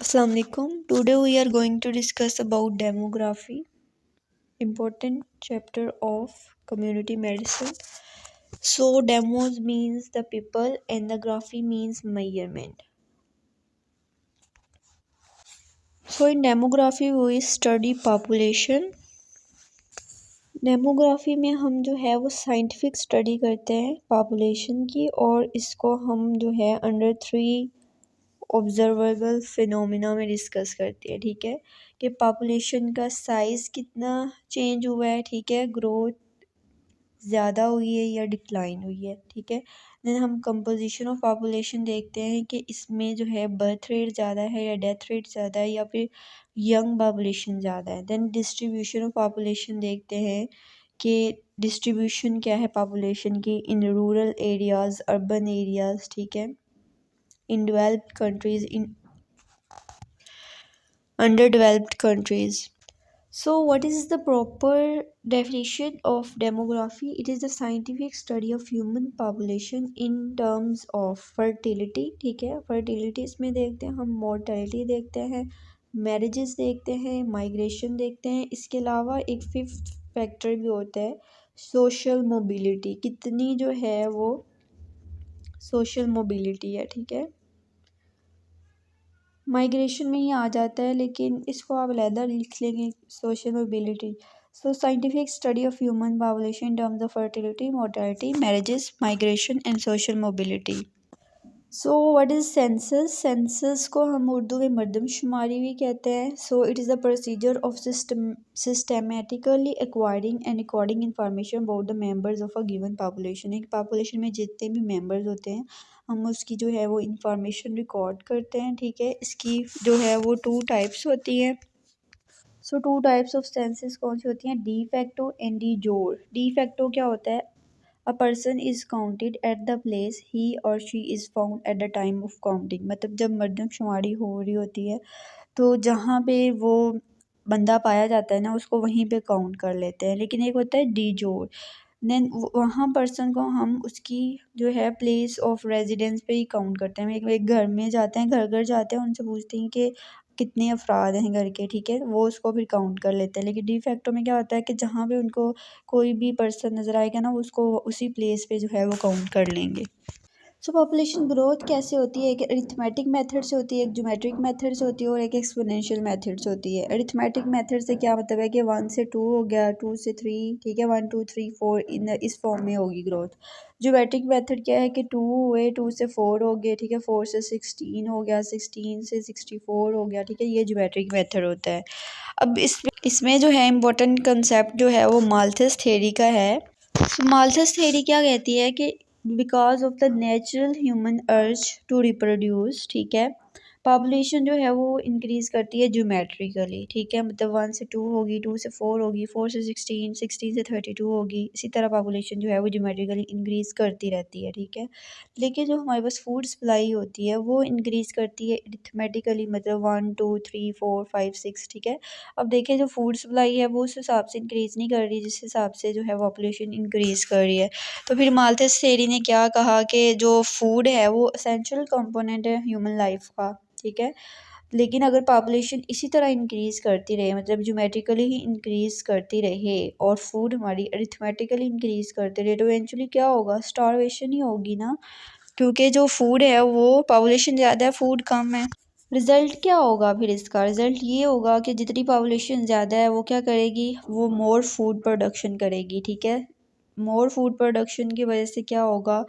Assalamu alaikum. Today we are going to discuss about demography, important chapter of community medicine. So demos means the people and the graphy means measurement. So in demography we study population. Demography में हम जो है वो scientific study करते हैं population की और इसको हम जो है अंडर 3 ऑब्जर्वेबल फिनोमिना में डिस्कस करती है। ठीक है कि पॉपुलेशन का साइज़ कितना चेंज हुआ है। ठीक है, ग्रोथ ज़्यादा हुई है या डिक्लाइन हुई है। ठीक है, देन हम कंपोजिशन ऑफ पॉपुलेशन देखते हैं कि इसमें जो है बर्थ रेट ज़्यादा है या डेथ रेट ज़्यादा है या फिर यंग पॉपुलेशन ज़्यादा है। देन डिस्ट्रीब्यूशन ऑफ पॉपुलेशन देखते हैं कि डिस्ट्रीब्यूशन क्या है पॉपुलेशन की in rural areas, urban areas. ठीक है, in developed countries, in underdeveloped countries. So what is the proper definition of demography? It is the scientific study of human population in terms of fertility. ठीक है, fertility इसमें देखते हैं हम, mortality देखते हैं, marriages देखते हैं, migration देखते हैं। इसके अलावा एक फिफ्थ फैक्टर भी होता है सोशल मोबिलिटी, कितनी जो है वो सोशल मोबिलिटी है। ठीक है, माइग्रेशन में ही आ जाता है लेकिन इसको आप अलहदा लिख लेंगे social mobility. So scientific study of human population in terms of fertility, mortality, marriages, migration and social mobility. So what is census? Census को हम उर्दू में मर्दमशुमारी भी कहते हैं। So it is the procedure of systematically acquiring and recording information about the members of a given population. एक population में जितने भी मेंबर्स होते हैं हम उसकी जो है वो इंफॉर्मेशन रिकॉर्ड करते हैं। ठीक है, इसकी जो है वो 2 टाइप्स होती हैं। सो 2 टाइप्स ऑफ सेंसस कौन सी होती हैं? De facto and de jure. De facto क्या होता है? A person is counted at the place he और she is found at the time of counting. मतलब जब मर्दमशुमारी हो रही होती है तो जहाँ पे वो बंदा पाया जाता है ना उसको वहीं पे काउंट कर लेते हैं। लेकिन एक होता है डी जोर, देन वहाँ पर्सन को हम उसकी जो है प्लेस ऑफ रेजिडेंस पे ही काउंट करते हैं। एक घर में जाते हैं, घर घर जाते हैं, उनसे पूछते हैं कि कितने अफराद हैं घर के। ठीक है, वो उसको फिर काउंट कर लेते हैं। लेकिन डी फैक्टो में क्या होता है कि जहाँ पे उनको कोई भी पर्सन नज़र आएगा ना उसको उसी प्लेस पे जो है वो काउंट कर लेंगे। सो पॉपुलेशन ग्रोथ कैसे होती है? एक अरिथमेटिक मेथड से होती है, एक ज्योमेट्रिक मेथड से होती है और एक एक्सपोनेंशियल मेथड से होती है। अरिथमेटिक मेथड से क्या मतलब है कि 1 से 2 हो गया, 2 से 3, ठीक है, 1 2 3 4 इस फॉर्म में होगी ग्रोथ। ज्योमेट्रिक मेथड क्या है कि 2 हुए, 2 से 4 हो गए, ठीक है, 4 से 16 हो गया, 16 से 64 हो गया। ठीक है, ये ज्योमेट्रिक मेथड होता है। अब इसमें जो है इम्पोर्टेंट कंसेप्ट जो है वो माल्थस थ्योरी का है। माल्थस थ्योरी क्या कहती है कि because of the natural human urge to reproduce, ठीक है, पॉपुलेशन जो है वो इंक्रीज़ करती है ज्योमेट्रिकली। ठीक है, मतलब 1 से 2 होगी, 2 से 4 होगी, 4 से 16, 16 से 32 होगी। इसी तरह पॉपुलेशन जो है वो ज्योमेट्रिकली इंक्रीज़ करती रहती है। ठीक है, लेकिन जो हमारे पास फूड सप्लाई होती है वो इंक्रीज़ करती है अरिथमेटिकली, मतलब 1 2 3 4 5 6। ठीक है, अब देखिए जो फूड सप्लाई है वो उस हिसाब से इंक्रीज़ नहीं कर रही जिस हिसाब से जो है पॉपुलेशन इंक्रीज़ कर रही है। तो फिर माल्थस थ्योरी ने क्या कहा कि जो फूड है वो एसेंशियल कंपोनेंट है ह्यूमन लाइफ का। ठीक है, लेकिन अगर पॉपुलेशन इसी तरह इंक्रीज़ करती रहे, मतलब ज्योमेट्रिकली ही इंक्रीज़ करती रहे और फूड हमारी अरिथमेटिकली इंक्रीज़ करते रहे, तो इवेंचुअली क्या होगा? स्टारवेशन ही होगी ना, क्योंकि जो फूड है वो पॉपुलेशन ज़्यादा है, फूड कम है। रिज़ल्ट क्या होगा फिर? इसका रिज़ल्ट ये होगा कि जितनी पॉपुलेशन ज़्यादा है वो क्या करेगी? वो मोर फूड प्रोडक्शन करेगी। ठीक है, मोर फूड प्रोडक्शन की वजह से क्या होगा?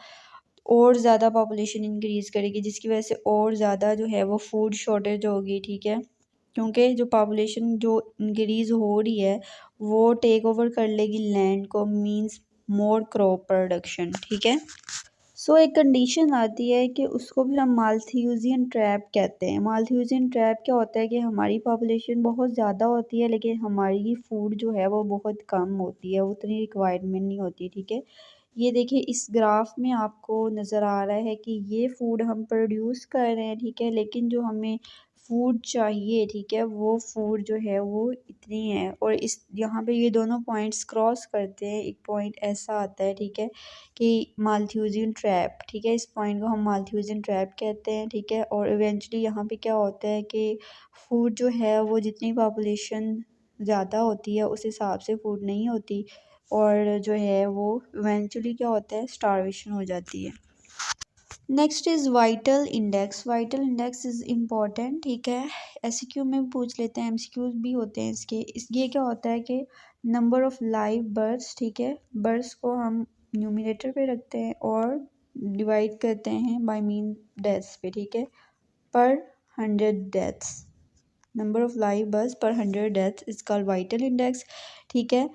और ज़्यादा पॉपुलेशन इंक्रीज़ करेगी जिसकी वजह से और ज़्यादा जो है वो फूड शॉर्टेज होगी। ठीक है, क्योंकि जो पॉपुलेशन जो इंक्रीज़ हो रही है वो टेक ओवर कर लेगी लैंड को, मींस मोर क्रॉप प्रोडक्शन। ठीक है, सो एक कंडीशन आती है कि उसको फिर हम माल्थ्यूसियन ट्रैप कहते हैं। माल्थ्यूसियन ट्रैप क्या होता है कि हमारी पॉपुलेशन बहुत ज़्यादा होती है लेकिन हमारी फूड जो है वो बहुत कम होती है, उतनी रिक्वायरमेंट नहीं होती। ठीक है, ये देखिए इस ग्राफ में आपको नज़र आ रहा है कि ये फूड हम प्रोड्यूस कर रहे हैं। ठीक है, लेकिन जो हमें फूड चाहिए, ठीक है, वो फूड जो है वो इतनी है। और इस यहाँ पे ये दोनों पॉइंट्स क्रॉस करते हैं, एक पॉइंट ऐसा आता है, ठीक है, कि माल्थ्यूजियन ट्रैप, ठीक है, इस पॉइंट को हम माल्थ्यूजियन ट्रैप कहते हैं, ठीक है। और इवेंचुअली यहाँ पे क्या होता है कि फूड जो है वो जितनी पॉपुलेशन ज़्यादा होती है उस हिसाब से फूड नहीं होती, और जो है वो इवेंचुअली क्या होता है, स्टारवेशन हो जाती है। Next is vital index. Vital index is important, ठीक है, एसक्यू में भी पूछ लेते हैं, एमसीक्यूज भी होते हैं इसके। ये क्या होता है कि नंबर ऑफ लाइव बर्ड्स, ठीक है, बर्ड्स को हम न्यूमिनेटर पे रखते हैं और डिवाइड करते हैं बाय मीन डेथ्स पे, ठीक है, पर 100 deaths, number of live birds पर 100 deaths is called vital index, ठीक है।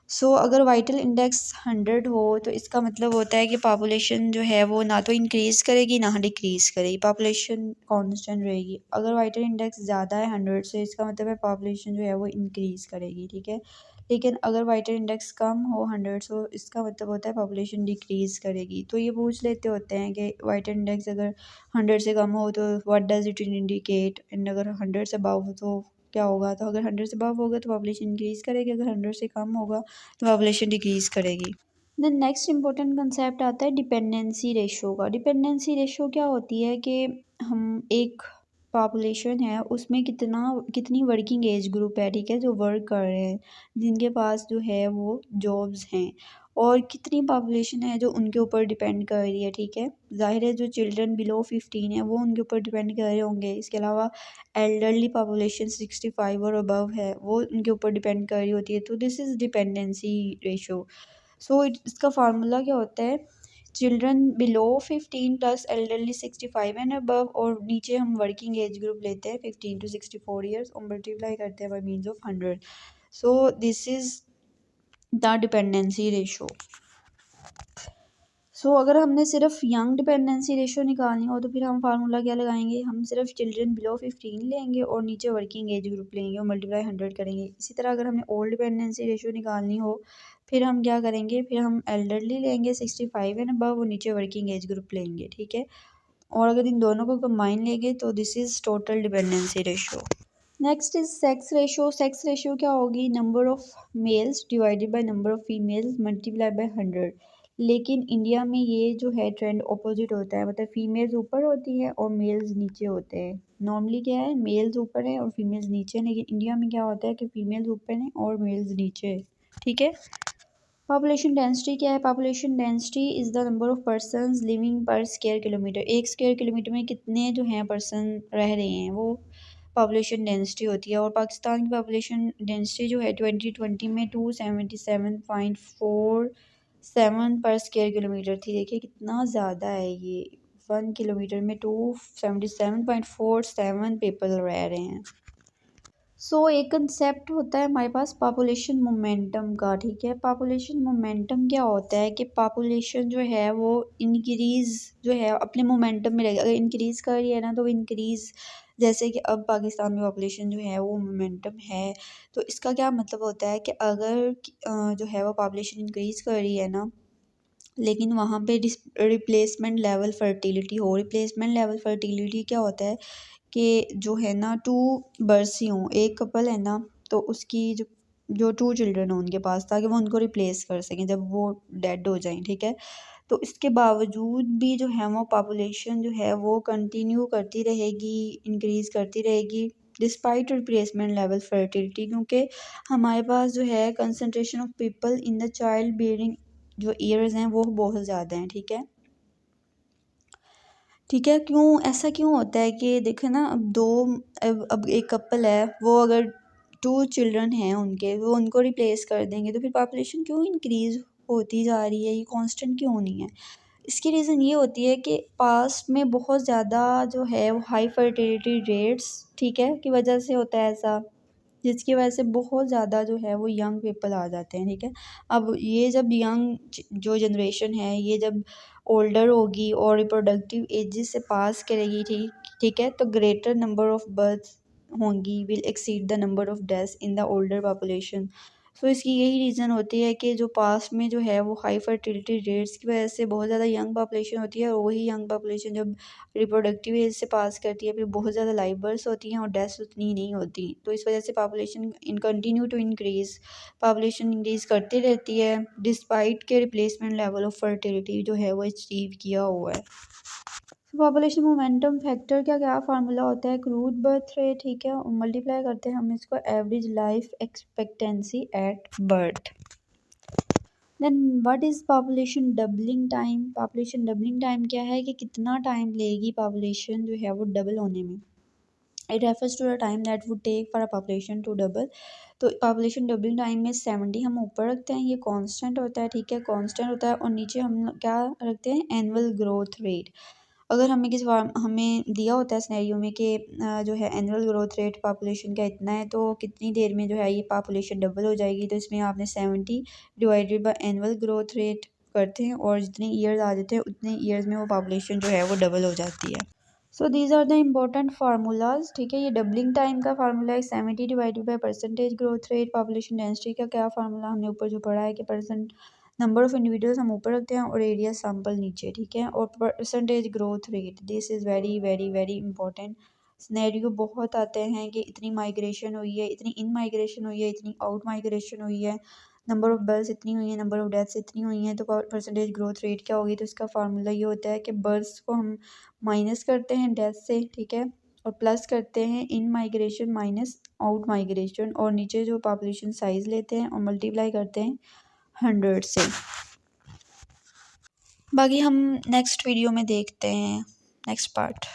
सो अगर वाइटल इंडेक्स 100 हो तो इसका मतलब होता है कि पॉपुलेशन जो है वो ना तो इंक्रीज़ करेगी ना डिक्रीज़ करेगी, पॉपुलेशन कांस्टेंट रहेगी। अगर वाइटल इंडेक्स ज़्यादा है 100 से, इसका मतलब है पॉपुलेशन जो है वो इंक्रीज़ करेगी, ठीक है। लेकिन अगर वाइटल इंडेक्स कम हो 100 से, इसका मतलब होता है पॉपुलेशन डिक्रीज़ करेगी। तो ये पूछ लेते होते हैं कि वाइटल इंडेक्स अगर 100 से कम हो तो what does it indicate, and अगर 100 से अबव हो तो क्या होगा। तो अगर 100 से अबव होगा तो पॉपुलेशन इंक्रीज़ करेगी, अगर 100 से कम होगा तो पॉपुलेशन डिक्रीज़ करेगी। देन नेक्स्ट इंपॉर्टेंट कंसेप्ट आता है डिपेंडेंसी रेशो का। डिपेंडेंसी रेशो क्या होती है कि हम एक पॉपुलेशन है उसमें कितनी वर्किंग एज ग्रुप है, ठीक है, जो वर्क कर रहे हैं, जिनके पास जो है वो जॉब्स हैं, और कितनी पॉपुलेशन है जो उनके ऊपर डिपेंड कर रही है, ठीक है। ज़ाहिर है जो चिल्ड्रन बिलो 15 है वो उनके ऊपर डिपेंड कर रहे होंगे। इसके अलावा एल्डरली पॉपुलेशन 65 और अबव है वो उनके ऊपर डिपेंड कर रही होती है। तो दिस इज़ डिपेंडेंसी रेशो। सो इसका फार्मूला क्या होता है, children below 15 plus elderly 65 and above, और नीचे हम वर्किंग एज ग्रुप लेते हैं 15 to 64 ईयर्स और मल्टीप्लाई करते हैं bye means of 100। So this is the dependency ratio. अगर हमने सिर्फ यंग डिपेंडेंसी रेशो निकालनी हो तो फिर हम फार्मूला क्या लगाएंगे, हम सिर्फ चिल्ड्रन बिलो 15 लेंगे और नीचे वर्किंग एज ग्रुप लेंगे और मल्टीप्लाई 100 करेंगे। इसी तरह अगर हमने ओल्ड डिपेंडेंसी रेशो निकालनी हो फिर हम क्या करेंगे, फिर हम एल्डरली लेंगे 65 एंड अबव और नीचे वर्किंग एज ग्रुप लेंगे, ठीक है। और अगर इन दोनों को कंबाइन लेंगे तो this is total dependency ratio. Next is sex ratio. Sex ratio क्या होगी, number of males divided by number of females multiply by 100। लेकिन इंडिया में ये जो है ट्रेंड ऑपोजिट होता है, मतलब फीमेल्स ऊपर होती है और मेल्स नीचे होते हैं। नॉर्मली क्या है, मेल्स ऊपर है और फीमेल्स नीचे हैं, लेकिन इंडिया में क्या होता है कि फीमेल्स ऊपर हैं और मेल्स नीचे है, ठीक है। पॉपुलेशन डेंसिटी क्या है, population density is the number of persons living पर स्क्वायर किलोमीटर। एक स्क्वायर किलोमीटर में कितने जो हैं पर्सन रह रहे हैं वो पॉपुलेशन डेंसिटी होती है। और पाकिस्तान की पॉपुलेशन डेंसिटी जो है 2020 में 277.47 पर स्क्वायर किलोमीटर थी। देखिए कितना ज़्यादा है ये, 1 किलोमीटर में 277.47 पीपल रह रहे हैं। एक कंसेप्ट होता है हमारे पास पॉपुलेशन मोमेंटम का, ठीक है। पॉपुलेशन मोमेंटम क्या होता है कि पॉपुलेशन जो है वो इंक्रीज़ जो है अपने मोमेंटम में रहेगी। अगर इंक्रीज़ कर रही है ना तो इंक्रीज़, जैसे कि अब पाकिस्तान में पॉपुलेशन जो है वो मोमेंटम है, तो इसका क्या मतलब होता है कि अगर जो है वो पॉपुलेशन इंक्रीज़ कर रही है ना, लेकिन वहाँ पे रिप्लेसमेंट लेवल फर्टिलिटी हो। रिप्लेसमेंट लेवल फर्टिलिटी क्या होता है कि जो है ना 2 बर्ड्स ही हों, एक कपल है ना तो उसकी जो जो 2 चिल्ड्रन हों उनके पास, ताकि वो उनको रिप्लेस कर सकें जब वो डेड हो जाएं, ठीक है। तो इसके बावजूद भी जो है वो पॉपुलेशन जो है वो कंटिन्यू करती रहेगी, इंक्रीज़ करती रहेगी डिस्पाइट रिप्लेसमेंट लेवल फर्टिलिटी, क्योंकि हमारे पास जो है concentration of people in the child bearing जो ईयर्स हैं वो बहुत ज़्यादा हैं, ठीक है। ठीक है, क्यों ऐसा क्यों होता है कि देखो ना, अब एक कपल है, वो अगर 2 चिल्ड्रन हैं उनके, वो उनको रिप्लेस कर देंगे तो फिर पॉपुलेशन क्यों इंक्रीज़ होती जा रही है, ये कांस्टेंट क्यों नहीं है। इसकी रीज़न ये होती है कि पास्ट में बहुत ज़्यादा जो है वो हाई फर्टिलिटी रेट्स, ठीक है, की वजह से होता है ऐसा, जिसकी वजह से बहुत ज़्यादा जो है वो यंग पीपल आ जाते हैं, ठीक है। अब ये जब यंग जो जनरेशन है ये जब ओल्डर होगी और रिप्रोडक्टिव एजेस से पास करेगी, ठीक ठीक है, तो ग्रेटर नंबर ऑफ बर्थ होंगी will exceed the number of deaths in the older population. So इसकी यही रीज़न होती है कि जो पास्ट में जो है वो हाई फर्टिलिटी रेट्स की वजह से बहुत ज़्यादा यंग पॉपुलेशन होती है, और वही यंग पॉपुलेशन जब रिप्रोडक्टिव एज से पास करती है फिर बहुत ज़्यादा लाइव बर्थ्स होती हैं और डेथ्स उतनी नहीं होती। तो इस वजह से population in continue to increase, population increase करती रहती है डिस्पाइट के रिप्लेसमेंट लेवल ऑफ फर्टिलिटी जो है वो अचीव किया हुआ है। पॉपुलेशन मोमेंटम फैक्टर का क्या फार्मूला होता है? क्रूड बर्थ रेट, ठीक है, और मल्टीप्लाई करते हैं हम इसको average life expectancy at birth. Then what is population doubling time? Population doubling time क्या है कि कितना टाइम लेगी पॉपुलेशन जो है वो डबल होने में। It refers to the time that would take for a population to double. तो पॉपुलेशन डबलिंग टाइम में 70 हम ऊपर रखते हैं, ये कांस्टेंट होता है, ठीक है, कांस्टेंट होता है, और नीचे हम क्या रखते हैं? Annual growth rate. अगर हमें हमें दिया होता है सिनेरियो में कि जो है एनुअल ग्रोथ रेट पॉपुलेशन का इतना है तो कितनी देर में जो है ये पॉपुलेशन डबल हो जाएगी, तो इसमें आपने 70 divided by annual growth rate करते हैं और जितने ईयर्स आ जाते हैं उतने ईयर्स में वो पॉपुलेशन जो है वो डबल हो जाती है। So these are the important formulas, ठीक है। ये डबलिंग टाइम का फार्मूला है 70 divided by percentage growth rate. Population density का क्या फार्मूला हमने ऊपर जो पढ़ा है कि परसेंट नंबर ऑफ इंडिविजुअल्स हम ऊपर रखते हैं और एरिया सैंपल नीचे, ठीक है, और percentage growth rate. This is very very very important. Scenario बहुत आते हैं कि इतनी माइग्रेशन हुई है, इतनी इन माइग्रेशन हुई है, इतनी आउट माइग्रेशन हुई है, नंबर ऑफ बर्ड्स इतनी हुई है, नंबर ऑफ डेथ्स इतनी हुई हैं, तो परसेंटेज ग्रोथ रेट क्या होगी? तो इसका फार्मूला ये होता है कि बर्ड्स को हम माइनस करते हैं डेथ से, ठीक है, और प्लस करते हैं इन माइग्रेशन माइनस आउट माइग्रेशन, और नीचे जो पॉपुलेशन साइज लेते हैं और मल्टीप्लाई करते हैं 100 से। बाकी हम नेक्स्ट वीडियो में देखते हैं नेक्स्ट पार्ट।